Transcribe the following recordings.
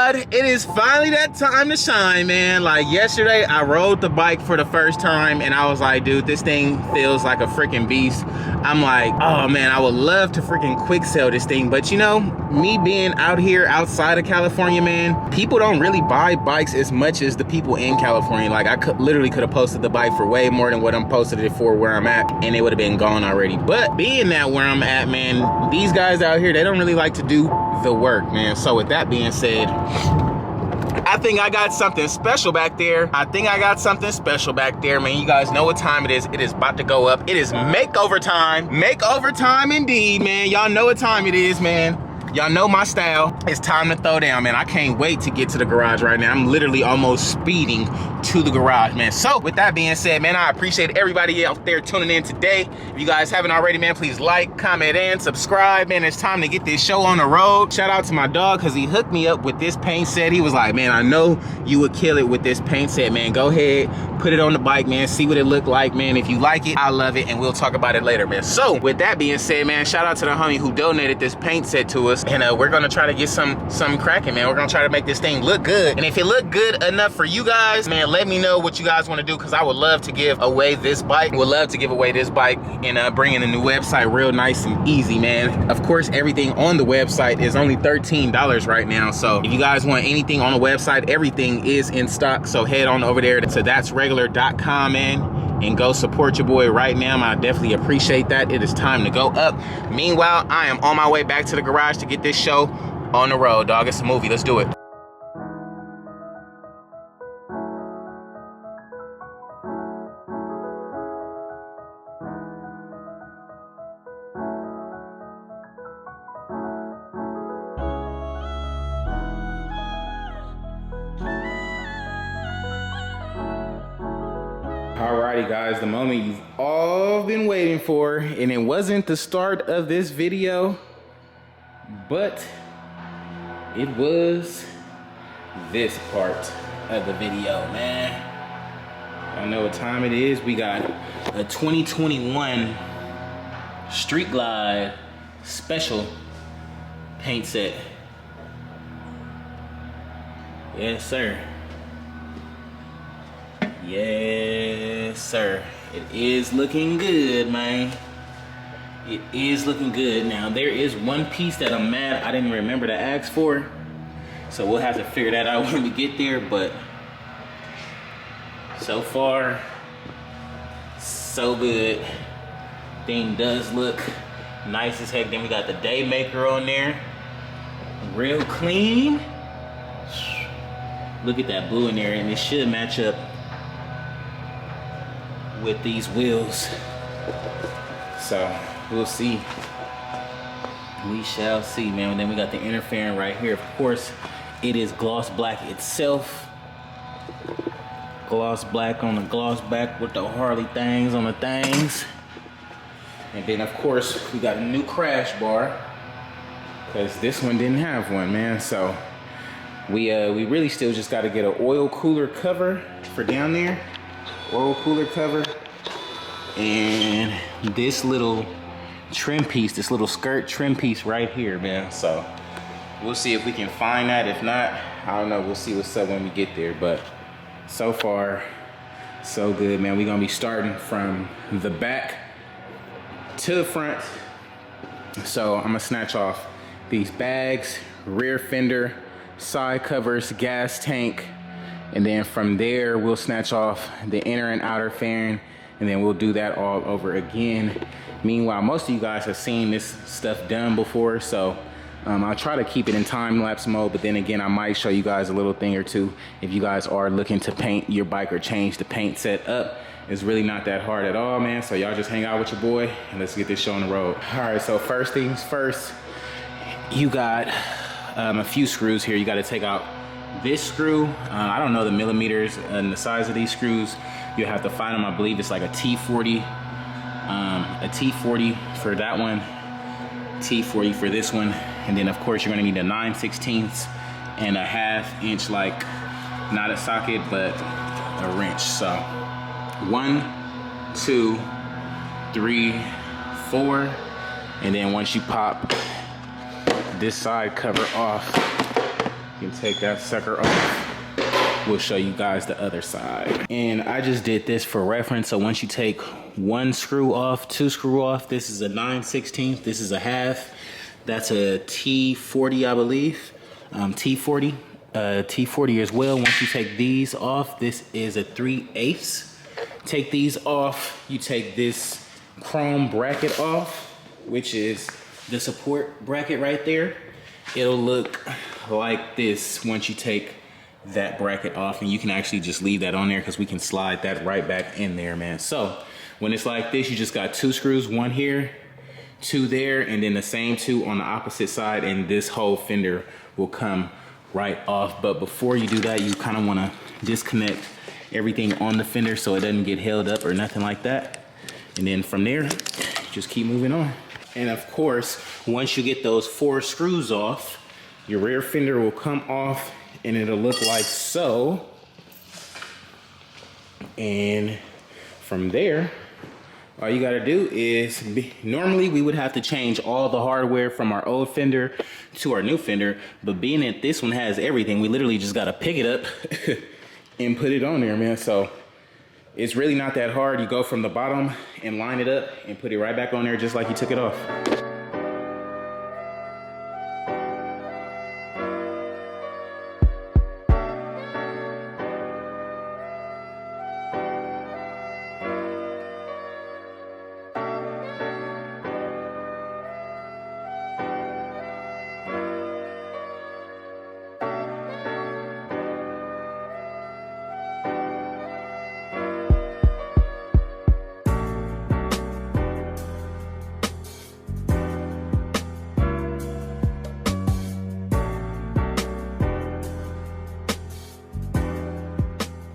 God, it is finally that time to shine, man. Like yesterday, I rode the bike for the first time and I was like, dude, this thing feels like a freaking beast. I'm like, oh man, I would love to freaking quick sell this thing. But you know, me being out here outside of California, man, people don't really buy bikes as much as the people in California. Like I literally could have posted the bike for way more than what I'm posted it for where I'm at, and it would have been gone already. But being that where I'm at, man, these guys out here, they don't really like to do the work, man. So with that being said, I think I got something special back there. Man. You guys know what time it is. It is about to go up. It is makeover time. Makeover time indeed, man. Y'all know what time it is, man. Y'all know my style. It's time to throw down, man. I can't wait to get to the garage right now. I'm literally almost speeding to the garage, man. So with that being said, man, I appreciate everybody out there tuning in today. If you guys haven't already, man, please like, comment, and subscribe, man. It's time to get this show on the road. Shout out to my dog, because he hooked me up with this paint set. He was like, man, I know you would kill it with this paint set, man. Go ahead, put it on the bike, man. See what it look like, man. If you like it, I love it, and we'll talk about it later, man. So with that being said, man, shout out to the homie who donated this paint set to us. And we're gonna try to get some cracking, man. We're gonna try to make this thing look good. And if it look good enough for you guys, man, let me know what you guys want to do, because I would love to give away this bike. And bring in a new website real nice and easy, man. Of course, everything on the website is only $13 right now. So if you guys want anything on the website, everything is in stock. So head on over there to that'sregular.com, man, and go support your boy right now. I definitely appreciate that. It is time to go up. Meanwhile, I am on my way back to the garage to get this show on the road, dog. It's a movie. Let's do it. Alrighty guys, the moment you've all been waiting for, and it wasn't the start of this video, but it was this part of the video, man. I don't know what time it is. We got a 2021 Street Glide special paint set. Yes, sir. Yes, sir. It is looking good, man. It is looking good. Now, there is one piece that I'm mad I didn't remember to ask for. So we'll have to figure that out when we get there. But so far, so good. Thing does look nice as heck. Then we got the day maker on there. Real clean. Look at that blue in there, and it should match up with these wheels. So we'll see. We shall see, man. And then we got the inner fairing right here. Of course, it is gloss black itself. Gloss black on the gloss back with the Harley things on the things. And then of course we got a new crash bar, because this one didn't have one, man. So we really still just got to get an oil cooler cover for down there. Oil cooler cover, and this little trim piece, this little skirt trim piece right here, man. So we'll see if we can find that. If not, I don't know, we'll see what's up when we get there. But so far so good, man. We're gonna be starting from the back to the front. So I'm gonna snatch off these bags, rear fender, side covers, gas tank, and then from there we'll snatch off the inner and outer fairing, and then we'll do that all over again. Meanwhile, most of you guys have seen this stuff done before, so I'll try to keep it in time-lapse mode, but then again, I might show you guys a little thing or two if you guys are looking to paint your bike or change the paint set up. It's really not that hard at all, man. So y'all just hang out with your boy and let's get this show on the road. All right, so first things first, you got a few screws here. You got to take out this screw. I don't know the millimeters and the size of these screws. You have to find them. I believe it's like a T40 for that one, T40 for this one, and then of course you're going to need a 9/16 and a 1/2 inch, like not a socket but a wrench. So 1, 2, 3, 4, and then once you pop this side cover off, You can take that sucker off. We'll show you guys the other side. And I just did this for reference. So once you take one screw off, two screw off, this is a 9/16, this is a half. That's a T40, I believe. T40. T40 as well. Once you take these off, this is a 3/8. Take these off, you take this chrome bracket off, which is the support bracket right there. It'll look like this once you take that bracket off, and you can actually just leave that on there because we can slide that right back in there, man. So when it's like this, you just got two screws, one here, two there, and then the same two on the opposite side, and this whole fender will come right off. But before you do that, you kind of want to disconnect everything on the fender so it doesn't get held up or nothing like that. And then from there, just keep moving on. And of course, once you get those 4 screws off, your rear fender will come off and it'll look like so. And from there, all you gotta do is, normally we would have to change all the hardware from our old fender to our new fender, but being that this one has everything, we literally just gotta pick it up and put it on there, man. So it's really not that hard. You go from the bottom and line it up and put it right back on there just like you took it off.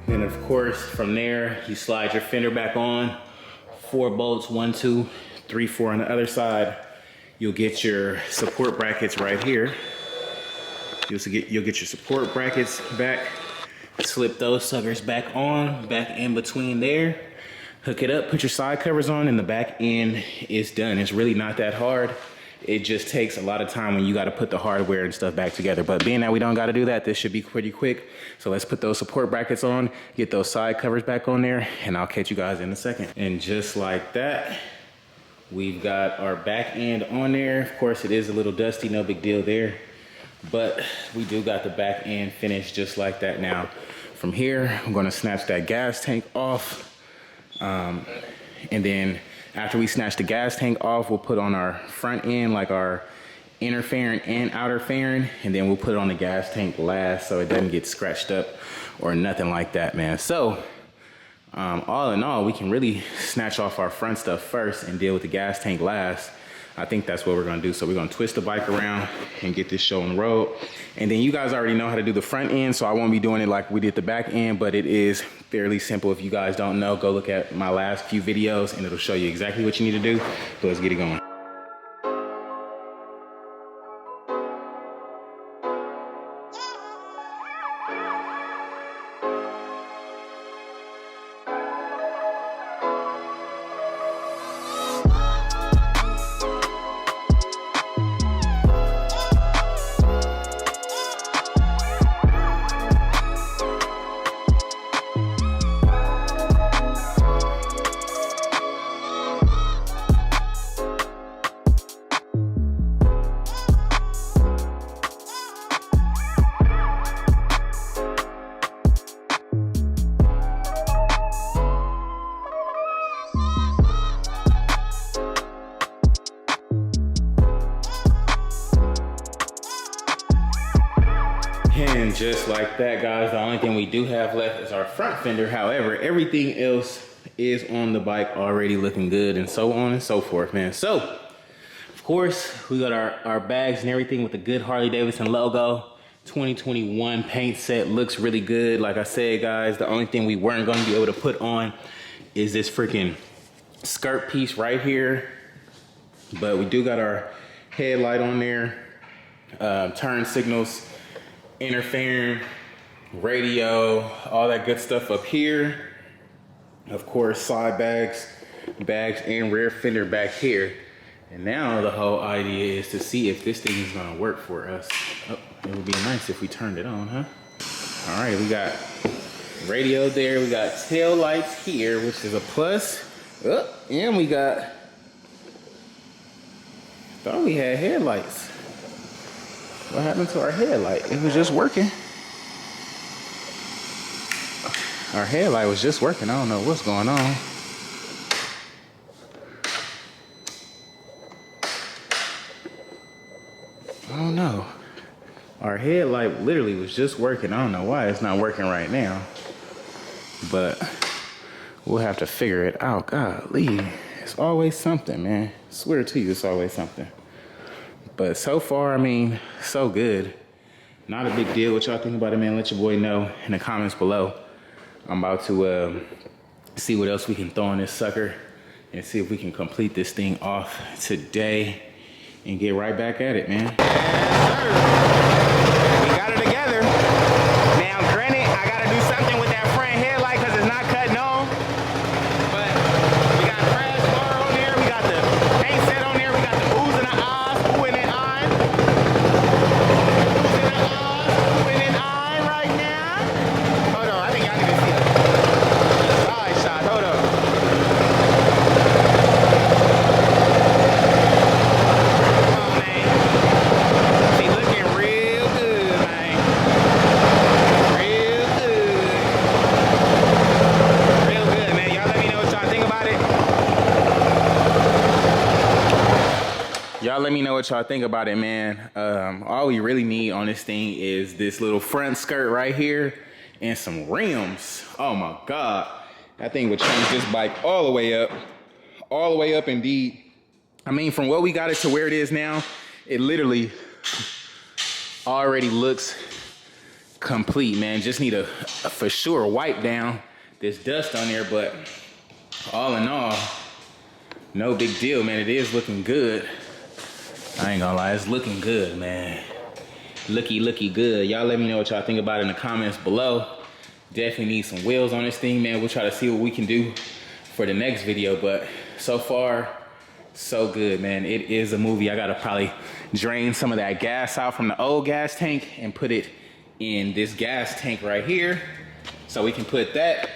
And of course, from there, you slide your fender back on, 4 bolts, 1, 2, 3, 4 on the other side. You'll get your support brackets right here. You'll get your support brackets back, slip those suckers back on, back in between there, hook it up, put your side covers on, and the back end is done. It's really not that hard. It just takes a lot of time when you got to put the hardware and stuff back together. But being that we don't got to do that, this should be pretty quick. So let's put those support brackets on, get those side covers back on there, and I'll catch you guys in a second. And just like that, we've got our back end on there. Of course, it is a little dusty, no big deal there. But we do got the back end finished just like that. Now, from here, I'm going to snatch that gas tank off. And then after we snatch the gas tank off, we'll put on our front end, like our inner fairing and outer fairing, and then we'll put it on the gas tank last so it doesn't get scratched up or nothing like that, man. So all in all, we can really snatch off our front stuff first and deal with the gas tank last. I think that's what we're gonna do. So we're gonna twist the bike around and get this show on the road. And then you guys already know how to do the front end, so I won't be doing it like we did the back end, but it is fairly simple. If you guys don't know, go look at my last few videos and it'll show you exactly what you need to do. So let's get it going. And just like that, guys, the only thing we do have left is our front fender. However, everything else is on the bike already looking good, and so on and so forth, man. So, of course, we got our bags and everything with the good Harley Davidson logo. 2021 paint set looks really good. Like I said, guys, the only thing we weren't going to be able to put on is this freaking skirt piece right here. But we do got our headlight on there, turn signals, interfering, radio, all that good stuff up here. Of course, side bags and rear fender back here. And now the whole idea is to see if this thing is gonna work for us. Oh, it would be nice if we turned it on, huh? All right, we got radio there. We got tail lights here, which is a plus. Oh, and we got, thought we had headlights. What happened to our headlight? It was just working. Our headlight was just working. I don't know what's going on. I don't know. Our headlight literally was just working. I don't know why it's not working right now. But we'll have to figure it out. Golly, it's always something, man. I swear to you, it's always something. But so far, I mean, so good. Not a big deal. What y'all think about it, man? Let your boy know in the comments below. I'm about to see what else we can throw in this sucker and see if we can complete this thing off today and get right back at it, man. Yes, sir. We got it together. Now, granted, I gotta do something with that front headlight because it's not cutting on. But we got crash bar on there. We got the paint set on there. We got the oohs and the ahs, ooh and an eye. Oohs and the ahs, ooh and an eye right now. Hold on, I think y'all need to see the side shot. Hold up. Y'all let me know what y'all think about it, man. All we really need on this thing is this little front skirt right here and some rims. Oh my God. That thing would change this bike all the way up indeed. I mean, from what we got it to where it is now, it literally already looks complete, man. Just need a for sure wipe down this dust on there, but all in all, no big deal, man. It is looking good. I ain't gonna lie, it's looking good, man. Looky good. Y'all let me know what y'all think about it in the comments below. Definitely need some wheels on this thing, man. We'll try to see what we can do for the next video, but so far, so good, man. It is a movie. I gotta probably drain some of that gas out from the old gas tank and put it in this gas tank right here, so we can put that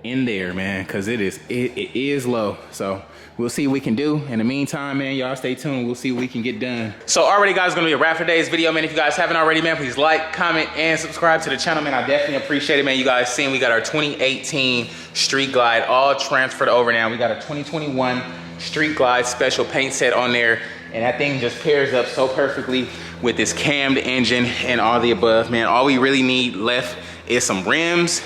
in there, man, because it is low. So we'll see what we can do. In the meantime, man, y'all stay tuned. We'll see what we can get done. So already, guys, gonna be a wrap for today's video, man. If you guys haven't already, man, please like, comment, and subscribe to the channel, man. I definitely appreciate it, man. You guys seen we got our 2018 Street Glide all transferred over now. We got a 2021 Street Glide special paint set on there, and that thing just pairs up so perfectly with this cammed engine and all the above, man. All we really need left is some rims,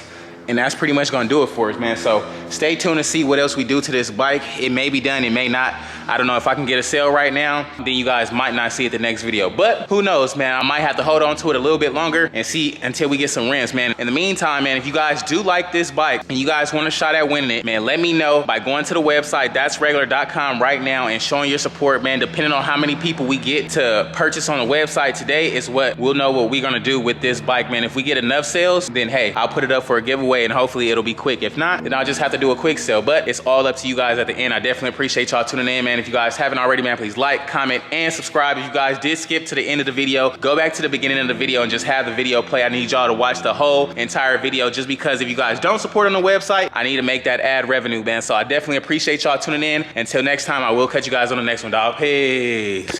and that's pretty much gonna do it for us, man. So stay tuned to see what else we do to this bike. It may be done, it may not. I don't know if I can get a sale right now, then you guys might not see it the next video. But who knows, man? I might have to hold on to it a little bit longer and see until we get some rims, man. In the meantime, man, if you guys do like this bike and you guys want a shot at winning it, man, let me know by going to the website, that'sregular.com right now, and showing your support, man. Depending on how many people we get to purchase on the website today is what we'll know what we're gonna do with this bike, man. If we get enough sales, then hey, I'll put it up for a giveaway and hopefully it'll be quick. If not, then I'll just have to do a quick sale. But it's all up to you guys at the end. I definitely appreciate y'all tuning in, man. If you guys haven't already, man, please like, comment, and subscribe. If you guys did skip to the end of the video, go back to the beginning of the video and just have the video play. I need y'all to watch the whole entire video, just because if you guys don't support on the website, I need to make that ad revenue, man. So I definitely appreciate y'all tuning in. Until next time, I will catch you guys on the next one, dog. Peace.